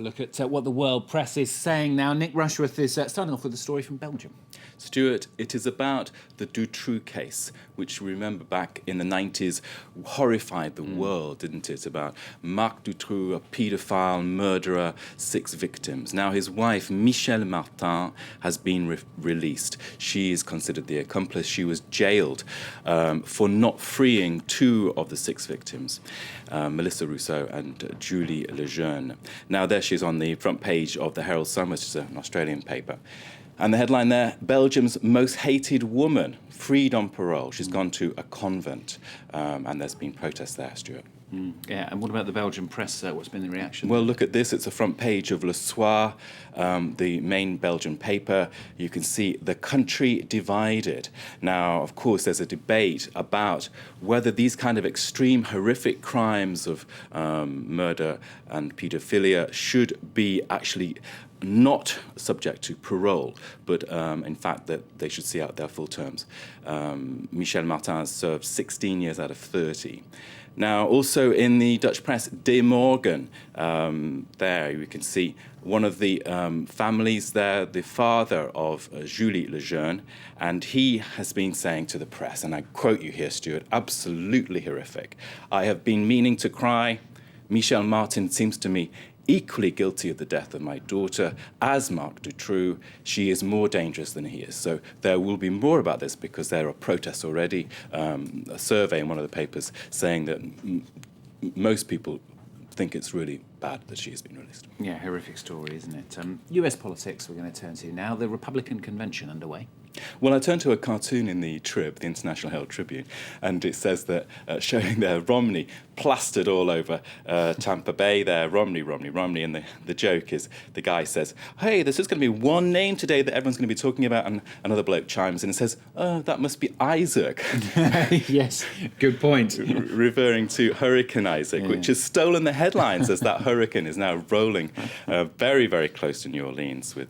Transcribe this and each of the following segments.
look at what the world press is saying now. Nick Rushworth is starting off with a story from Belgium. Stuart, it is about the Dutroux case, which, remember, back in the 90s horrified the world, didn't it? About Marc Dutroux, a paedophile, murderer, 6 victims. Now, his wife, Michelle Martin, has been released. She is considered the accomplice. She was jailed for not freeing 2 of the 6 victims, Melissa Rousseau and Julie Lejeune. Now, there she is on the front page of the Herald Sun, which is an Australian paper. And the headline there, Belgium's most hated woman, freed on parole. She's gone to a convent, and there's been protests there, Stuart. Yeah, and what about the Belgian press? What's been the reaction? Well, look at this. It's a front page of Le Soir, the main Belgian paper. You can see the country divided. Now, of course, there's a debate about whether these kind of extreme, horrific crimes of murder and paedophilia should be actually not subject to parole, but in fact that they should see out their full terms. Michel Martin has served 16 years out of 30. Now, also in the Dutch press, De Morgan, there you can see one of the families there, the father of Julie Lejeune, and he has been saying to the press, and I quote you here, Stuart, absolutely horrific. "I have been meaning to cry. Michel Martin seems to me equally guilty of the death of my daughter as Marc Dutroux. She is more dangerous than he is." So there will be more about this because there are protests already. A survey in one of the papers saying that most people think it's really bad that she has been released. Yeah, horrific story, isn't it? US politics we're going to turn to now. The Republican convention underway. Well, I turned to a cartoon in the Trib, the International Herald Tribune, and it says that, showing there Romney plastered all over Tampa Bay there, Romney, and the joke is the guy says, "Hey, there's just going to be one name today that everyone's going to be talking about," and another bloke chimes in and says, "Oh, that must be Isaac." Yes, good point. Referring to Hurricane Isaac, which has stolen the headlines as that hurricane is now rolling very, very close to New Orleans with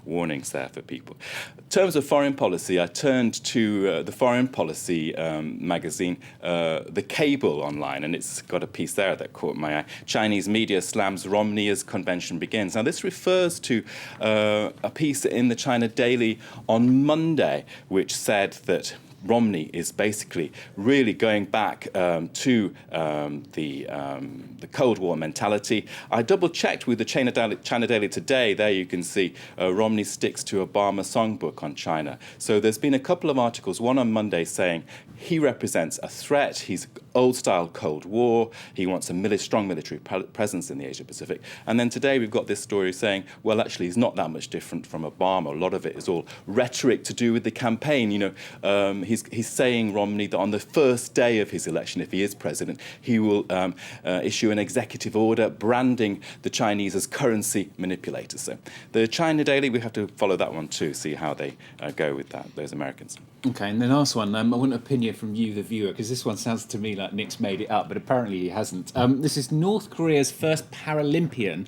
warnings there for people. In terms of foreign policy, I turned to the Foreign Policy magazine, The Cable Online, and it's got a piece there that caught my eye. Chinese media slams Romney as convention begins. Now, this refers to a piece in the China Daily on Monday, which said that Romney is basically really going back to the Cold War mentality. I double-checked with the China Daily today. There you can see Romney sticks to Obama songbook on China. So there's been a couple of articles, one on Monday saying he represents a threat. He's old-style Cold War. He wants a strong military presence in the Asia-Pacific. And then today we've got this story saying, well, actually, he's not that much different from Obama. A lot of it is all rhetoric to do with the campaign. You know, he's saying, Romney, that on the first day of his election, if he is president, he will issue an executive order branding the Chinese as currency manipulators. So the China Daily, we have to follow that one too, see how they go with that, those Americans. Okay, and the last one, I want an opinion from you, the viewer, because this one sounds to me like Nick's made it up, but apparently he hasn't. This is North Korea's first Paralympian,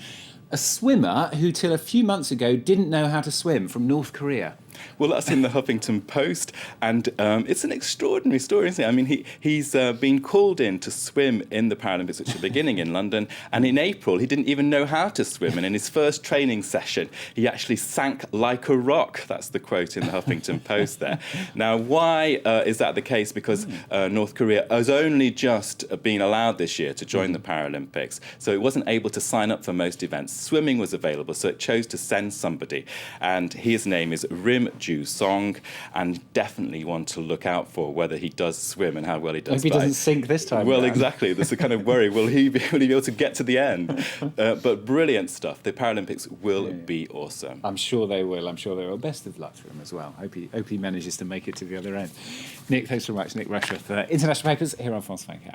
a swimmer who till a few months ago didn't know how to swim, from North Korea. Well, that's in the Huffington Post, and it's an extraordinary story, isn't it? I mean, he's been called in to swim in the Paralympics, which are beginning in London, and in April he didn't even know how to swim, and in his first training session he actually sank like a rock. That's the quote in the Huffington Post there. Now, why is that the case? Because North Korea has only just been allowed this year to join the Paralympics, so it wasn't able to sign up for most events. Swimming was available, so it chose to send somebody, and his name is Rim Ju-song, and definitely want to look out for whether he does swim and how well he does. Hope he doesn't sink this time. Well, exactly. There's a kind of worry. Will he be able to get to the end? But brilliant stuff. The Paralympics will be awesome. I'm sure they will. Best of luck to him as well. Hope he manages to make it to the other end. Nick, thanks very much. Nick Rushworth, International Papers here on France 24.